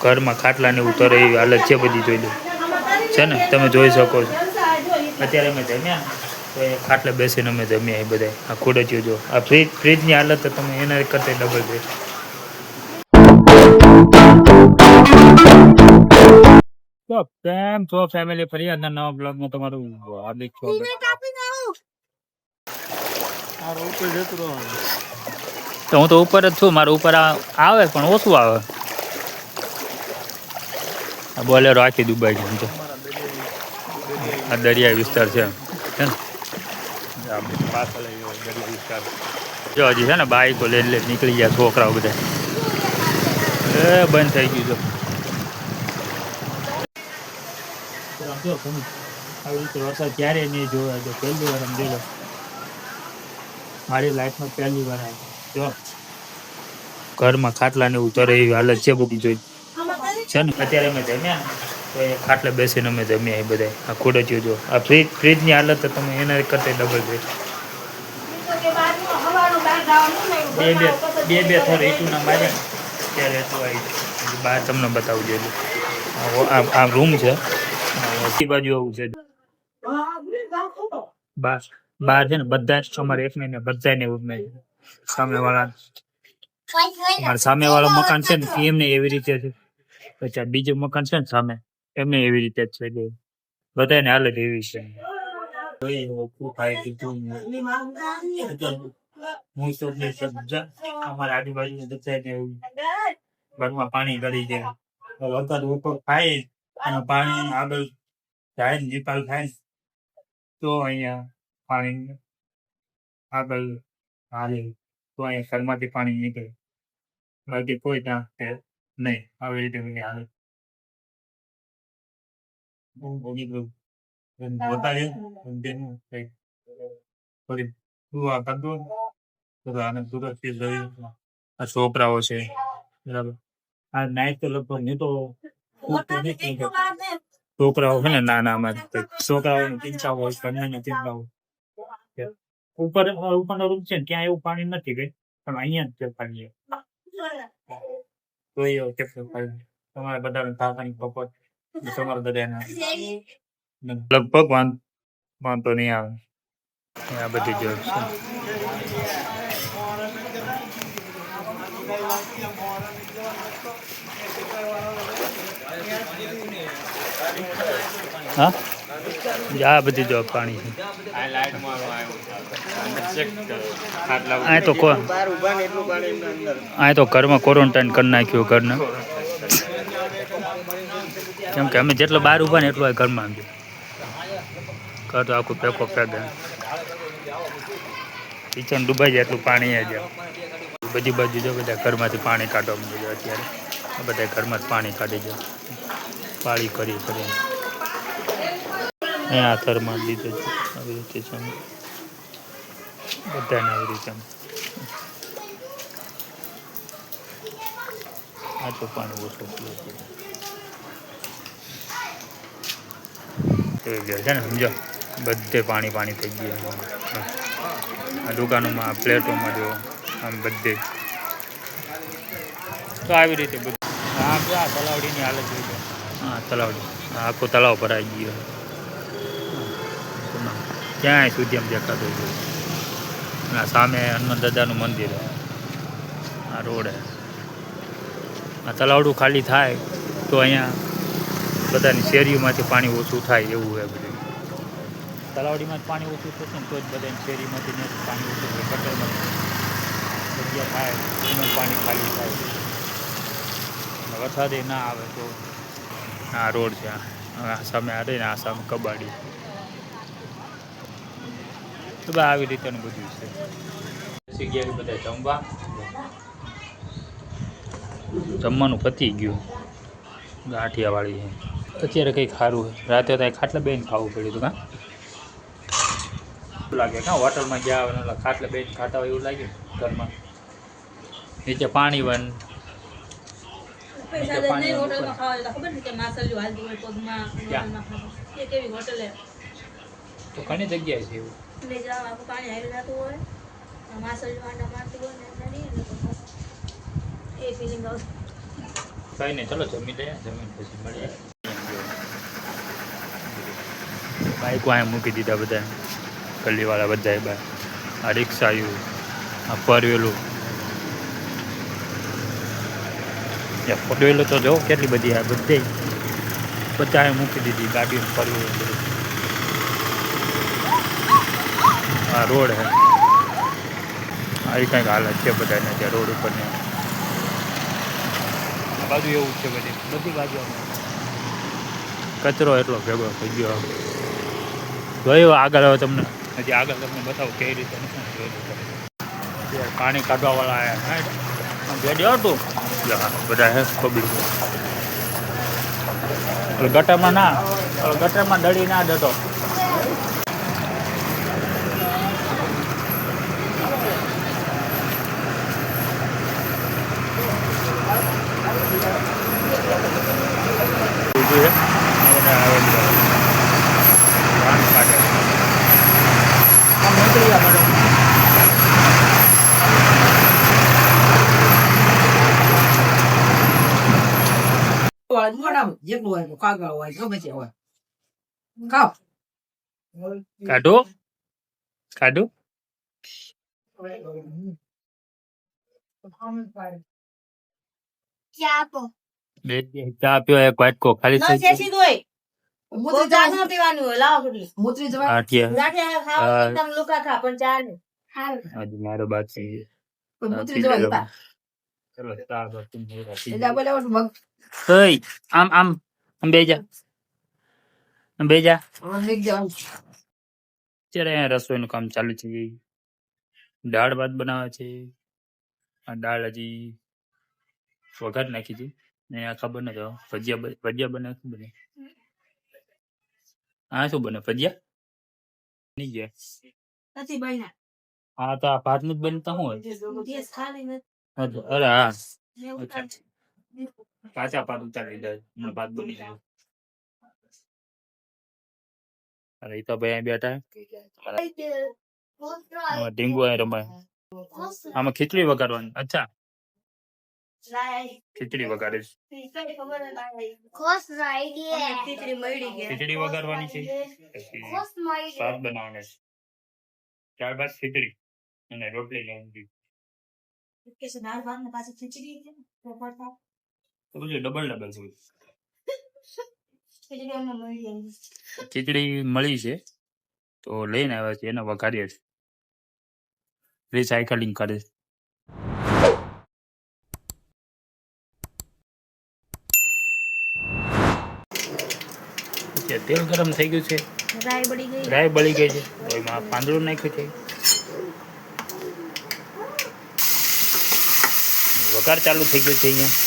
ઘરમાં ખાટલા ને ઉતરે એવી હાલત છે બધી જોઈ લો છે ને તમે જોઈ શકો છો અત્યારે અમે જમ્યા તો એ ખાટલે બેસીને અમે જમ્યા એ બધા આ ખુડચીઓ જો આ ફ્રીજની હાલત તો તમે એના કરતા ડબલ છે. તો કેમ છો ફેમિલી ફરી આજના નવા બ્લોગમાં તમારું હાર્દિક સ્વાગત. તો હું તો ઉપર જ છું મારું ઉપર આવે પણ ઓછું આવે બોલેરો આખી દુબઈ છે તો આ દરિયાઈ વિસ્તાર છે દરિયા વિસ્તાર જો હજી છે ને બાઈકો લઈને નીકળી ગયા છોકરાઓ બધા એ બંધ થઈ ગયું જો આવી રીતે વરસાદ ક્યારે નહીં જોવા તો પહેલી વાર સમજેલો મારી લાઈફમાં પહેલી વાર આવી જો ઘરમાં ખાટલા ને ઉતરે એવી હાલત છે બધી જોઈ છે ને અત્યારે અમે જમ્યા તો એ ખાટલે બેસીને અમે જમ્યા એ બધા આ ખુડચીઓ જો આ ફ્રીજની હાલત તો તમે એના કરતા ડબલ છે. બે થર એટલું મારે ત્યારે એટલું આવી બહાર તમને બતાવું જોઈએ આ રૂમ છે બાજુ આવું છે બહાર છે ને બધા અમારે એક ને બધા ને સામે વાળા અમારા સામે વાળો મકાન છે ને એમને એવી રીતે છે પછી બીજું મકાન છે ને સામે એમને એવી રીતે જ છે બધાને હાલત એવી છે. અમારા આજુબાજુ ઘરમાં પાણી ગળી જાય વરસાદ ઉપર થાય અને પાણી આગળ જાય નિકાલ થાય તો અહીંયા પાણી આગળ હાલે તો અહીંયા ઘરમાંથી પાણી નીકળે બાકી કોઈ ત્યાં નહીં આવી રીતે હાલે છોકરાઓ છે બરાબર આ નાઈટ તો લગભગ નહીં તો છોકરાઓ છે ને નાના છોકરાઓ ચિંતા હોય ઘરના ચિંતા હોય ઉપરનો રૂમ છે ને ત્યાં એવું પાણી નથી ગઈ પણ અહીંયા જ પાણી તો તમારે બધા કાકાની પપ્પા તમારા બધા લગભગ વાંધો નહીં આવે આ બધી જોબ છે. હા આ બધી જોબ પાણી છે આ તો ઘરમાં ક્વોરન્ટાઇન કરી નાખ્યું ઘરને કેમ કે અમે જેટલો બહાર ઉભા ને એટલું ઘરમાં ઘર તો આખું પેકો પેગે કિચન ડૂબાઈ જાય એટલું પાણી જાય બધી બાજુ જો બધા ઘરમાંથી પાણી કાઢવા માંડ્યું અત્યારે બધા ઘરમાં જ પાણી કાઢી જાય પાળી કરી અહીંયા થરમાં લીધો છે આવી રીતે છે બધાને આવી રીતે આ તો પાણી ઓછું છે ને સમજો બધે પાણી થઈ ગયું આ દુકાનોમાં પ્લેટોમાં જો આમ બધે તો આવી રીતે બધું આ તલાવડીની હાલત જોઈ છે હા તલાવડી આખો તલાવ ભરાઈ ગયો ક્યાંય સુધી એમ દેખાતું અને સામે હનુમાન દાદાનું મંદિર આ રોડ આ તલાવડું ખાલી થાય તો અહીંયા બધાની શેરીઓમાંથી પાણી ઓછું થાય એવું હોય બધું તલાવડીમાં જ પાણી ઓછું થશે ને તો જ બધાની શેરીમાંથી પાણી ઓછું થાય ગટરમાં જગ્યા થાય એમાં પાણી ખાલી થાય વરસાદે ના આવે તો આ રોડ છે આ સામે આ રહી ને આ સામે કબાડી તો આવી રીતેનું બધું છે જગ્યાએ બધા જમવાનું પતી ગયું ગાંઠિયાવાળી છે અત્યારે કંઈક સારું રાતે તો ખાટલે બેન ખાવું પડ્યું હતું લાગે કાં હોટલમાં ગયા હોય ખાટલે બેન ખાતા હોય એવું લાગ્યું ઘરમાં નીચે પાણી વન તો ઘણી જગ્યાએ છે એવું કઈ નહીં, ચલો જમી લઈએ, જમીન પછી મળીએ. બાઈકો અહીંયા મૂકી દીધા બધા, ગલીવાળા બધાએ બાર. આ રિક્ષા આવ્યું, આ ફરવેલું, ફરવેલું તો જો કેટલી બધી આ બધાએ મૂકી દીધી ગાડીઓ ફરવેલું બધું. આ રોડ હે, આવી કંઈક હાલત છે બધાને ત્યાં રોડ ઉપરની. આ બાજુ એવું જ છે, બધી બાજુ કચરો એટલો ભેગો થઈ ગયો. જોયું આગળ, હવે તમને હજી આગળ તમને બતાવું કેવી રીતે પાણી કાઢવાવાળા આવ્યા ભેડ્યો હતું બધા હે પબ્લિક. ગટરમાં દડી ના જતો. કાઢો ચા પીવો એક વાટકો ખાલી મારો બાદ આમ બેજા અત્યારે અહીંયા રસોઈનું કામ ચાલુ છે. દાળ ભાત બનાવે છે. આ દાળ હજી વઘાર નાખી છે ને આ ખબર નથી ભજીયા બને ખબર નહીં. આ શું બને ભજીયા નહીં ગયા. હા તો આ ભાત નું જ બનતા શું હોય? અરે હા કાચા ભાત ઉતારી દીધા, ભાત બની જાય. અરે એ તો ભાઈ બેઠા ઢીંગુ અહીં રમાય. આમાં ખીચડી વગાડવાની. અચ્છા ખીચડી વગાડીશ. ખીચડી વગાડવાની છે, શાક બનાવવાનું છે, ત્યારબાદ ખીચડી અને રોટલી લેવાની. ડબલ ખીચડી મળી છે તો લઈને આવ્યા છે, એને વઘારીએ છે. રિસાયકલિંગ કરે છે. તેલ ગરમ થઈ ગયું છે, રાઈ બળી ગઈ છે, એમાં પાંદડું નાખ્યું છે. વઘાર ચાલુ થઈ ગયો છે અહીંયા.